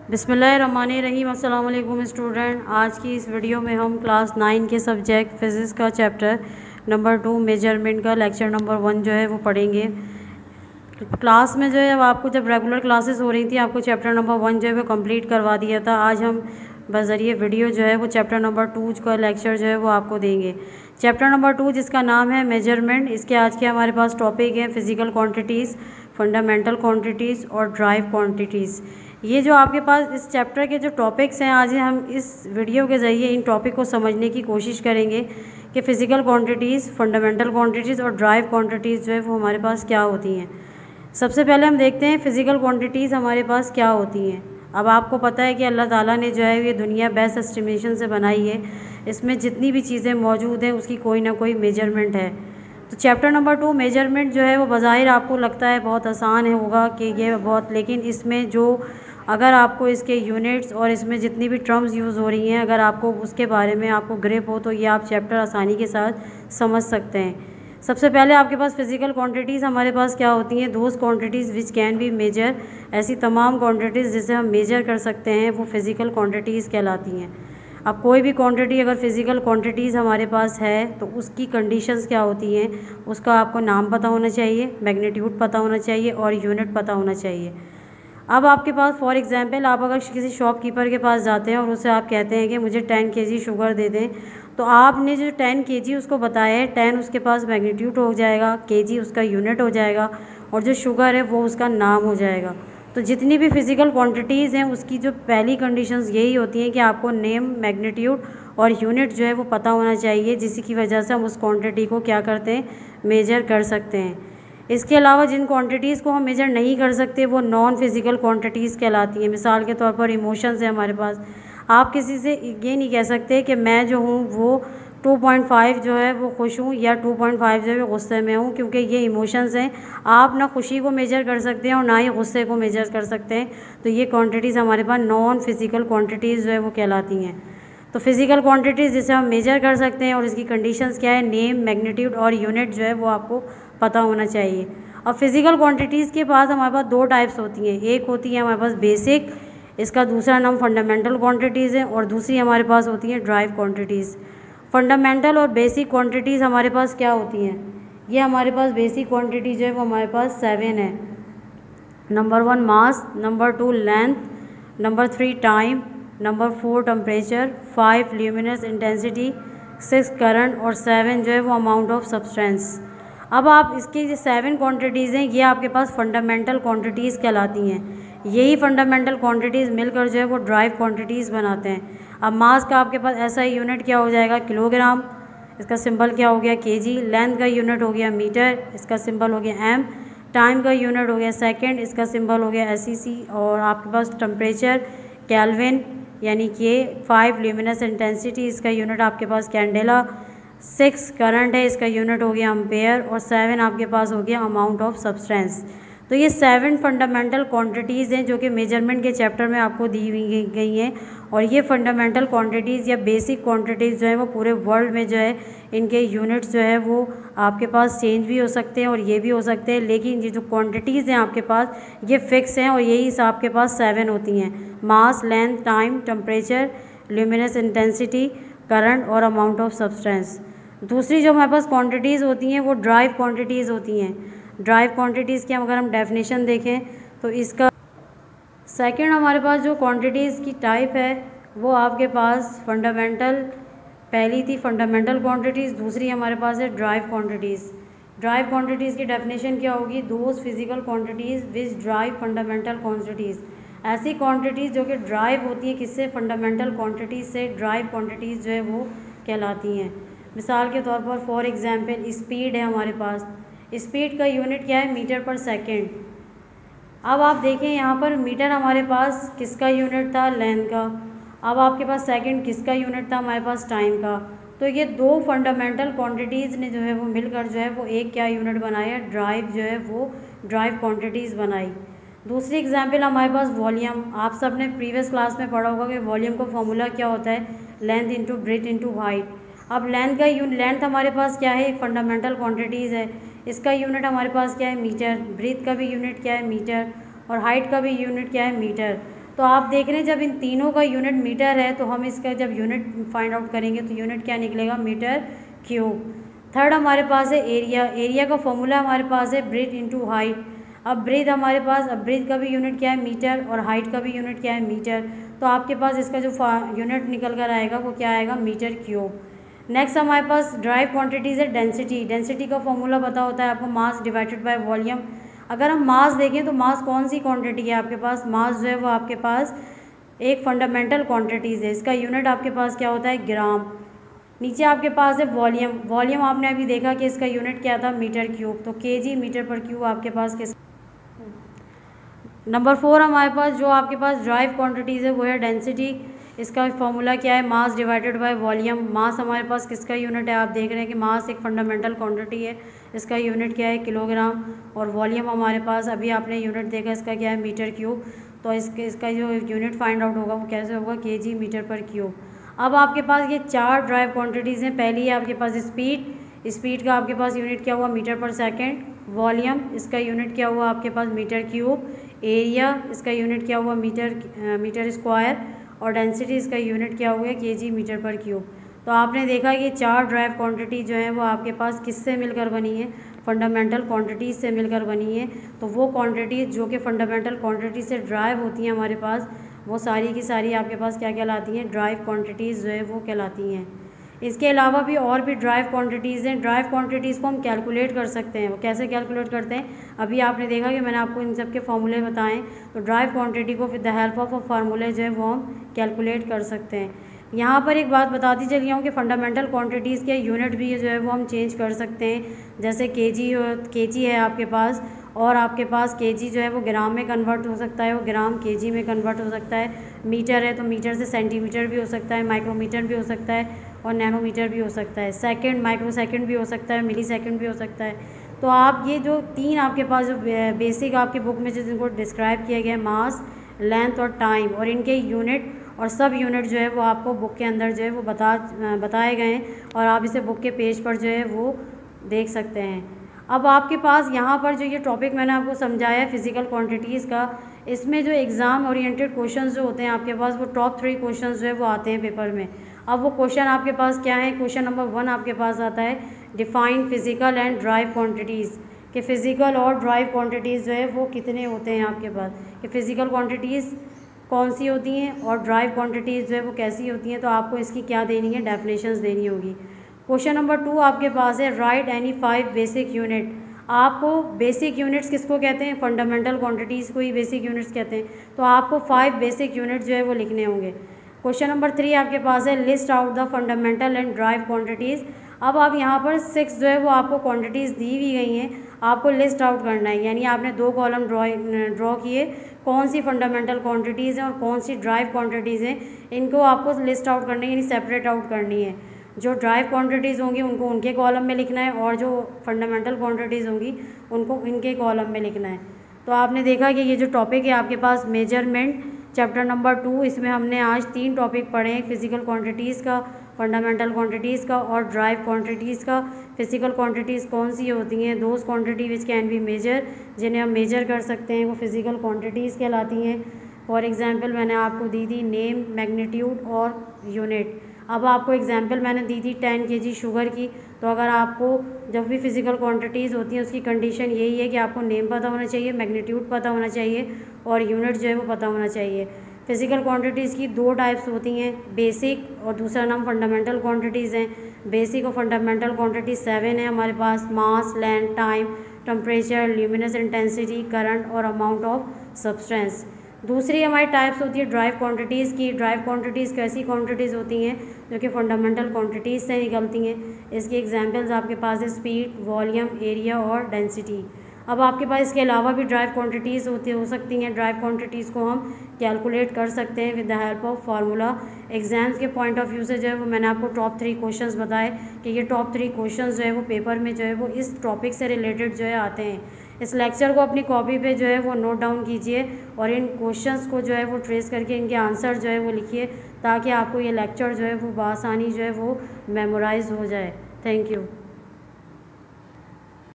बिस्मिल्लाहिर्रहमानिर्रहीम। अस्सलाम वालेकुम स्टूडेंट। आज की इस वीडियो में हम क्लास 9 के सब्जेक्ट फ़िज़िक्स का चैप्टर नंबर 2 मेजरमेंट का लेक्चर नंबर 1 जो है वो पढ़ेंगे। क्लास में जो है आपको जब रेगुलर क्लासेस हो रही थी आपको चैप्टर नंबर 1 जो है वो कंप्लीट करवा दिया था। आज हम बज़रिए वीडियो जो है वो चैप्टर नंबर 2 का लेक्चर जो है वो आपको देंगे। चैप्टर नंबर 2 जिसका नाम है मेजरमेंट, इसके आज के हमारे पास टॉपिक है फ़िज़िकल क्वांटिटीज़, फंडामेंटल क्वांटिटीज़ और ड्राइव क्वांटिटीज़। ये जो आपके पास इस चैप्टर के जो टॉपिक्स हैं, आज हम इस वीडियो के ज़रिए इन टॉपिक को समझने की कोशिश करेंगे कि फ़िज़िकल क्वांटिटीज़, फंडामेंटल क्वांटिटीज़ और ड्राइव क्वांटिटीज़ जो है वो हमारे पास क्या होती हैं। सबसे पहले हम देखते हैं फ़िज़िकल क्वांटिटीज़ हमारे पास क्या होती हैं। अब आपको पता है कि अल्लाह ताला ने जो है ये दुनिया बेस्ट एस्टिमेशन से बनाई है। इसमें जितनी भी चीज़ें मौजूद हैं उसकी कोई ना कोई मेजरमेंट है। तो चैप्टर नंबर 2 मेजरमेंट जो है वो बज़ाहिर आपको लगता है बहुत आसान है होगा कि ये बहुत, लेकिन इसमें जो अगर आपको इसके यूनिट्स और इसमें जितनी भी टर्म्स यूज़ हो रही हैं अगर आपको उसके बारे में आपको ग्रिप हो तो ये आप चैप्टर आसानी के साथ समझ सकते हैं। सबसे पहले आपके पास फ़िज़िकल क्वांटिटीज़ हमारे पास क्या होती हैं। Those quantities which can be measure, ऐसी तमाम क्वांटिटीज़ जिसे हम मेजर कर सकते हैं वो फ़िज़िकल क्वांटिटीज़ कहलाती हैं। अब कोई भी क्वांटिटी अगर फ़िज़िकल क्वांटिटीज़ हमारे पास है तो उसकी कंडीशंस क्या होती हैं, उसका आपको नाम पता होना चाहिए, मैग्नीट्यूड पता होना चाहिए और यूनिट पता होना चाहिए। अब आपके पास फॉर एग्ज़ाम्पल आप अगर किसी शॉपकीपर के पास जाते हैं और उससे आप कहते हैं कि मुझे 10 kg शुगर दे दें, तो आपने जो 10 kg उसको बताया है, 10 उसके पास मैग्नीट्यूड हो जाएगा, kg उसका यूनिट हो जाएगा और जो शुगर है वो उसका नाम हो जाएगा। तो जितनी भी फ़िज़िकल क्वांटिटीज़ हैं उसकी जो पहली कंडीशंस यही होती हैं कि आपको नेम, मैग्नीट्यूड और यूनिट जो है वो पता होना चाहिए, जिसकी वजह से हम उस क्वांटिटी को क्या करते हैं, मेजर कर सकते हैं। इसके अलावा जिन क्वांटिटीज़ को हम मेजर नहीं कर सकते वो नॉन फिज़िकल क्वांटिटीज़ कहलाती हैं। मिसाल के तौर पर इमोशंस है हमारे पास। आप किसी से ये नहीं कह सकते कि मैं जो हूँ वो 2.5 जो है वो खुश हूँ या 2.5 जो है गुस्से में हूँ, क्योंकि ये इमोशंस हैं। आप ना खुशी को मेजर कर सकते हैं और ना ही गुस्से को मेजर कर सकते हैं। तो ये क्वांटिटीज़ हमारे पास नॉन फिज़िकल क्वांटिटीज़ जो है वो कहलाती हैं। तो फ़िज़िकल क्वांटिटीज़ जिसे हम मेजर कर सकते हैं और इसकी कंडीशंस क्या है, नेम, मैग्नीट्यूड और यूनिट जो है वो आपको पता होना चाहिए। अब फ़िज़िकल क्वांटिटीज़ के पास हमारे पास दो टाइप्स होती हैं। एक होती है हमारे पास बेसिक, इसका दूसरा नाम फंडामेंटल क्वांटिटीज़ है, और दूसरी हमारे पास होती है ड्राइव क्वांटिटीज़। फंडामेंटल और बेसिक क्वांटिटीज़ हमारे पास क्या होती हैं, ये हमारे पास बेसिक क्वांटिटी जो है वो हमारे पास 7 है। Number 1 mass, number 2 length, number 3 time, number 4 temperature, 5 luminous intensity, 6 current और 7 जो है वो अमाउंट ऑफ सब्सटेंस। अब आप इसकी जो 7 क्वांटिटीज़ हैं ये आपके पास फंडामेंटल क्वांटिटीज़ कहलाती हैं। यही फंडामेंटल क्वांटिटीज़ मिलकर जो है वो ड्राइव क्वांटिटीज़ बनाते हैं। अब मास का आपके पास ऐसा यूनिट क्या हो जाएगा, किलोग्राम, इसका सिंबल क्या हो गया, केजी। लेंथ का यूनिट हो गया मीटर, इसका सिंबल हो गया एम। टाइम का यूनिट हो गया सेकंड, इसका सिंबल हो गया एसईसी। और आपके पास टेम्परेचर केल्विन यानी कि 5 ल्यूमिनस इंटेंसिटी, इसका यूनिट आपके पास कैंडेला। 6 करंट है, इसका यूनिट हो गया एम्पेयर। और 7 आपके पास हो गया अमाउंट ऑफ सब्सटेंस। तो ये 7 फंडामेंटल क्वांटिटीज़ हैं जो कि मेजरमेंट के चैप्टर में आपको दी हुई गई हैं। और ये फंडामेंटल क्वांटिटीज़ या बेसिक क्वांटिटीज़ जो है वो पूरे वर्ल्ड में जो है इनके यूनिट्स जो है वो आपके पास चेंज भी हो सकते हैं और ये भी हो सकते हैं, लेकिन ये जो क्वांटिटीज़ हैं आपके पास ये फ़िक्स हैं और यही आपके पास 7 होती हैं। Mass, length, time, temperature, luminous intensity, current और अमाउंट ऑफ सब्सटेंस। दूसरी जो हमारे पास क्वांटिटीज़ होती हैं वो ड्राइव क्वांटिटीज़ होती हैं। ड्राइव क्वांटिटीज़ की अगर हम डेफिनेशन देखें तो इसका सेकंड हमारे पास जो क्वांटिटीज़ की टाइप है वो आपके पास फंडामेंटल, पहली थी फंडामेंटल क्वांटिटीज़, दूसरी हमारे पास है ड्राइव क्वांटिटीज़। ड्राइव क्वांटिटीज़ की डेफिनेशन क्या होगी, those physical quantities which drive fundamental quantities. ऐसी क्वांटिटीज़ जो कि ड्राइव होती है किससे, फंडामेंटल क्वांटिटीज़ से, ड्राइव क्वांटिटीज़ जो है वो कहलाती हैं। मिसाल के तौर पर फॉर एग्ज़ाम्पल स्पीड है हमारे पास, स्पीड का यूनिट क्या है, मीटर पर सेकेंड। अब आप देखें यहाँ पर मीटर हमारे पास किसका यूनिट था, लेंथ का। अब आपके पास सेकंड किसका यूनिट था, हमारे पास टाइम का। तो ये दो फंडामेंटल क्वांटिटीज़ ने जो है वो मिलकर जो है वो एक क्या यूनिट बनाया, ड्राइव जो है वो ड्राइव क्वांटिटीज़ बनाई। दूसरी एग्जांपल हमारे पास वॉल्यूम। आप सब ने प्रीवियस क्लास में पढ़ा होगा कि वॉल्यूम का फॉर्मूला क्या होता है, length into breadth into height. अब लेंथ हमारे पास क्या है, एक फंडामेंटल क्वांटिटीज़ है, इसका यूनिट हमारे पास क्या है, मीटर। ब्रीथ का भी यूनिट क्या है, मीटर। और हाइट का भी यूनिट क्या है, मीटर। तो आप देख रहे हैं जब इन तीनों का यूनिट मीटर है तो हम इसका जब यूनिट फाइंड आउट करेंगे तो यूनिट क्या निकलेगा, मीटर क्यूब। थर्ड हमारे पास है एरिया। एरिया का फॉर्मूला हमारे पास है ब्रेथ इंटू हाइट। अब ब्रेथ हमारे पास, अब ब्रेथ का भी यूनिट क्या है, मीटर, और हाइट का भी यूनिट क्या है, मीटर। तो आपके पास इसका जो यूनिट निकल कर आएगा वो क्या आएगा, मीटर क्यूब। नेक्स्ट हमारे पास ड्राइव क्वांटिटीज़ है डेंसिटी। डेंसिटी का फॉर्मूला पता होता है आपको, मास डिवाइडेड बाय वॉल्यूम। अगर हम मास देखें तो मास कौन सी क्वांटिटी है आपके पास, मास जो है वो आपके पास एक फंडामेंटल क्वांटिटीज़ है। इसका यूनिट आपके पास क्या होता है, ग्राम। नीचे आपके पास है वॉल्यूम। वॉल्यूम आपने अभी देखा कि इसका यूनिट क्या था, मीटर क्यूब। तो केजी मीटर पर क्यूब आपके पास किस। नंबर 4 हमारे पास जो आपके पास ड्राइव क्वांटिटीज़ है वो है डेंसिटी। इसका फॉर्मूला क्या है, मास डिवाइडेड बाय वॉल्यूम। मास हमारे पास किसका यूनिट है, आप देख रहे हैं कि मास एक फंडामेंटल क्वांटिटी है, इसका यूनिट क्या है, किलोग्राम। और वॉल्यूम हमारे पास अभी आपने यूनिट देखा, इसका क्या है, मीटर क्यूब। तो इसका जो यूनिट फाइंड आउट होगा वो कैसे होगा, केजी मीटर पर क्यूब। अब आपके पास ये 4 ड्राइव क्वांटिटीज़ हैं। पहली है आपके पास स्पीड। स्पीड का आपके पास यूनिट क्या हुआ, मीटर पर सेकेंड। वॉल्यूम, इसका यूनिट क्या हुआ आपके पास, मीटर क्यूब। एरिया, इसका यूनिट क्या हुआ, मीटर स्क्वायर। और डेंसिटी, इसका यूनिट क्या हुआ, केजी मीटर पर क्यूब। तो आपने देखा कि 4 ड्राइव क्वांटिटी जो है वो आपके पास किससे मिलकर बनी है, फंडामेंटल क्वांटिटीज़ से मिलकर बनी है। तो वो क्वांटिटीज़ जो कि फंडामेंटल क्वांटिटी से ड्राइव होती हैं हमारे पास, वो सारी की सारी आपके पास क्या कहलाती हैं, ड्राइव क्वांटिटीज़ जो है वो कहलाती हैं। इसके अलावा भी और भी ड्राइव क्वांटिटीज़ हैं। ड्राइव क्वांटिटीज़ को हम कैलकुलेट कर सकते हैं। वो कैसे कैलकुलेट करते हैं, अभी आपने देखा कि मैंने आपको इन सब के फॉर्मूले बताएं। तो ड्राइव क्वांटिटी को with the help of a फार्मूले जो है वो हम कैलकुलेट कर सकते हैं। यहाँ पर एक बात बताती चली हूँ कि फंडामेंटल क्वांटिटीज़ के यूनिट भी जो है वो हम चेंज कर सकते हैं। जैसे केजी है आपके पास, और आपके पास केजी जो है वो ग्राम में कन्वर्ट हो सकता है, वो ग्राम केजी में कन्वर्ट हो सकता है। मीटर है तो मीटर से सेंटीमीटर भी हो सकता है, माइक्रोमीटर भी हो सकता है, और नैनोमीटर भी हो सकता है। सेकंड, माइक्रो सेकंड भी हो सकता है, मिली सेकंड भी हो सकता है। तो आप ये जो 3 आपके पास जो बेसिक आपकी बुक में जो जिनको डिस्क्राइब किया गया है, मास, लेंथ और टाइम, और इनके यूनिट और सब यूनिट जो है वो आपको बुक के अंदर जो है वो बताए गए हैं, और आप इसे बुक के पेज पर जो है वो देख सकते हैं। अब आपके पास यहाँ पर जो ये टॉपिक मैंने आपको समझाया है फिज़िकल क्वांटिटीज़ का, इसमें जो एग्ज़ाम ओरिएंटेड क्वेश्चंस जो होते हैं आपके पास, वो टॉप 3 क्वेश्चंस जो है वो आते हैं पेपर में। अब वो क्वेश्चन आपके पास क्या है, क्वेश्चन नंबर 1 आपके पास आता है, define physical and drive quantities, कि फ़िज़िकल और ड्राइव क्वांटिटीज़ जो है वो कितने होते हैं आपके पास, कि फ़िज़िकल क्वांटिटीज़ कौन सी होती हैं और ड्राइव क्वांटिटीज़ जो है वो कैसी होती हैं। तो आपको इसकी क्या देनी है, डेफिनेशंस देनी होगी। क्वेश्चन नंबर 2 आपके पास है, राइट एनी 5 बेसिक यूनिट। आपको बेसिक यूनिट्स किसको कहते हैं, फंडामेंटल क्वांटिटीज़ को ही बेसिक यूनिट्स कहते हैं। तो आपको 5 बेसिक यूनिट जो है वो लिखने होंगे। क्वेश्चन नंबर 3 आपके पास है, list out the fundamental and drive quantities. अब आप यहाँ पर 6 जो है वो आपको क्वांटिटीज़ दी हुई गई हैं, आपको लिस्ट आउट करना है। यानी आपने 2 कॉलम ड्रॉ किए, कौन सी फंडामेंटल क्वांटिटीज़ हैं और कौन सी ड्राइव क्वांटिटीज़ हैं, इनको आपको लिस्ट आउट करनी है, यानी सेपरेट आउट करनी है। जो ड्राइव क्वांटिटीज़ होंगी उनको उनके कॉलम में लिखना है, और जो फंडामेंटल क्वांटिटीज़ होंगी उनको इनके कॉलम में लिखना है। तो आपने देखा कि ये जो टॉपिक है आपके पास मेजरमेंट चैप्टर नंबर 2, इसमें हमने आज 3 टॉपिक पढ़े हैं, फिज़िकल क्वांटिटीज़ का, फंडामेंटल क्वांटिटीज़ का और ड्राइव क्वांटिटीज़ का। फिज़िकल क्वांटिटीज़ कौन सी होती हैं, those quantity which can be measure, जिन्हें हम मेजर कर सकते हैं, वो फिज़िकल क्वांटिटीज़ कहलाती हैं। फॉर एग्जांपल मैंने आपको दी थी नेम, मैग्नीट्यूड और यूनिट। अब आपको एग्जांपल मैंने दी थी 10 kg शुगर की। तो अगर आपको जब भी फिज़िकल क्वांटिटीज़ होती हैं उसकी कंडीशन यही है कि आपको नेम पता होना चाहिए, मैग्नीट्यूड पता होना चाहिए, और यूनिट जो है वो पता होना चाहिए। फिज़िकल क्वांटिटीज़ की 2 टाइप्स होती हैं, बेसिक और दूसरा नाम फंडामेंटल क्वांटिटीज़ हैं। बेसिक और फंडामेंटल क्वांटिटी 7 है हमारे पास, mass, length, time, temperature, luminous intensity, current और अमाउंट ऑफ सब्सटेंस। दूसरी हमारी टाइप्स होती है ड्राइव क्वांटिटीज़ की। ड्राइव क्वांटिटीज़ कैसी क्वांटिटीज़ होती हैं, जो कि फंडामेंटल क्वांटिटीज़ से निकलती हैं। इसकी एग्जांपल्स आपके पास है स्पीड, वॉल्यूम, एरिया और डेंसिटी। अब आपके पास इसके अलावा भी ड्राइव क्वांटिटीज़ हो सकती हैं। ड्राइव क्वांटिटीज़ को हम कैलकुलेट कर सकते हैं with the help of formula. Exams के पॉइंट ऑफ व्यू से जो है वो मैंने आपको टॉप 3 क्वेश्चंस बताए कि ये टॉप 3 क्वेश्चंस जो है वो पेपर में जो है वो इस टॉपिक से रिलेटेड जो है आते हैं। इस लेक्चर को अपनी कॉपी पे जो है वो नोट डाउन कीजिए, और इन क्वेश्चंस को जो है वो ट्रेस करके इनके आंसर जो है वो लिखिए, ताकि आपको ये लेक्चर जो है वो बआसानी जो है वो मेमोराइज़ हो जाए। Thank you.